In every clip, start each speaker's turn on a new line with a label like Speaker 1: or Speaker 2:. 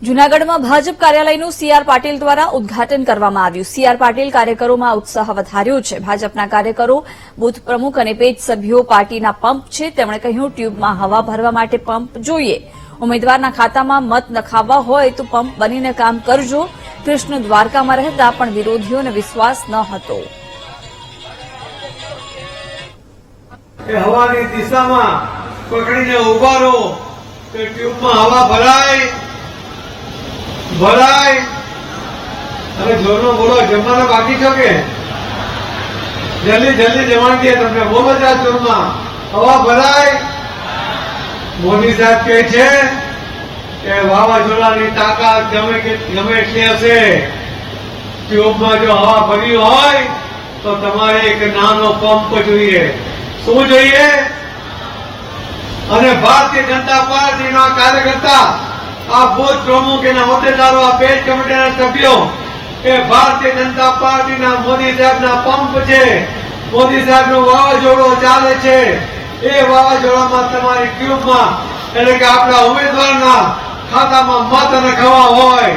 Speaker 1: જૂનાગઢમાં ભાજપ કાર્યાલયનું સીઆર પાટીલ દ્વારા ઉદ્ઘાટન કરવામાં આવ્યું। સીઆર પાટીલ કાર્યકરોમાં ઉત્સાહ વધાર્યો છે। ભાજપના કાર્યકરો, બૂથ પ્રમુખ અને પેજ સભ્યો પાર્ટીના પંપ છે। તેમણે કહ્યું, ટ્યુબમાં હવા ભરવા માટે પંપ જોઈએ। ઉમેદવારના ખાતામાં મત નખાવવા હોય તો પંપ બનીને કામ કરજો। કૃષ્ણ દ્વારકામાં રહેતા પણ વિરોધીઓને વિશ્વાસ ન હતો।
Speaker 2: હવાની દિશામાં પકડીને ઉભા રહો તો ટ્યુબમાં હવા ભરાય અને જોરનો બોલો। જમવાના બાકી છો કે જલ્દી જમવાનું દે તમને બોલો જ આ જોરમાં હવા ભરાય। મોદી સાહેબ કહે છે કે વાવાઝોડાની તાકાત ગમે એટલી હશે, ટ્યુબમાં જો હવા ભરી હોય તો તમારે એક નાનો પંપ જોઈએ। શું જોઈએ? અને ભારતીય જનતા પાર્ટીના કાર્યકર્તા, આ બૂથ પ્રમુખ, એના હોદ્દેદારો, આ પેજ કમિટીના સભ્યો એ ભારતીય જનતા પાર્ટીના મોદી સાહેબના પંપ છે। મોદી સાહેબનું વાવાઝોડું ચાલે છે। એ વાવાઝોડામાં તમારી ટ્યુબમાં એટલે કે આપણા ઉમેદવારના ખાતામાં મત નખાવા હોય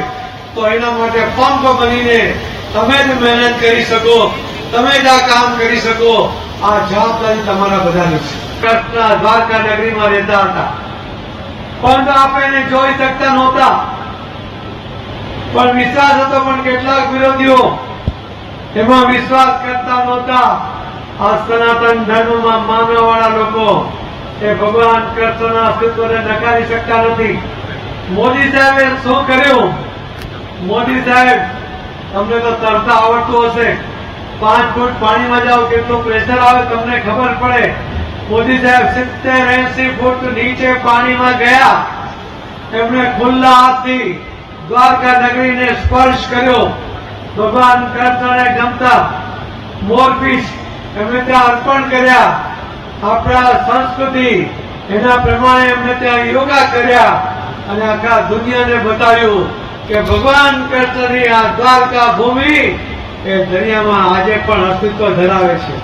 Speaker 2: તો એના માટે પંપ બનીને તમે જ મહેનત કરી શકો, તમે જ આ કામ કરી શકો। આ જવાબદારી તમારા બધાની છે। કૃષ્ણ દ્વારકા નગરીમાં રહેતા હતા, પણ આપણે જોઈ શકતા નહોતા, પણ વિશ્વાસ હતો। પણ કેટલાક વિરોધીઓ એમાં વિશ્વાસ કરતા નહોતા। આ સનાતન ધર્મમાં માનવાવાળા લોકો એ ભગવાન કૃષ્ણના અસ્તિત્વને નકારી શકતા નથી। મોદી સાહેબે શું કર્યું? મોદી સાહેબ, તમને તો તરતા આવડતું હશે, 5 ફૂટ પાણીમાં જાઓ કેટલું પ્રેશર આવે તમને ખબર પડે। મોદી સાહેબ 70-80 ફૂટ નીચે પાણીમાં ગયા। એમણે ખુલ્લા હાથથી દ્વારકા નગરીને સ્પર્શ કર્યો। ભગવાન કૃષ્ણને ગમતા મોરપીસ એમણે ત્યાં અર્પણ કર્યા। આપણા સંસ્કૃતિ એના પ્રમાણે એમને ત્યાં યોગા કર્યા અને આખા દુનિયાને બતાવ્યું કે ભગવાન કૃષ્ણની આ દ્વારકા ભૂમિ એ દુનિયામાં આજે પણ અસ્તિત્વ ધરાવે છે।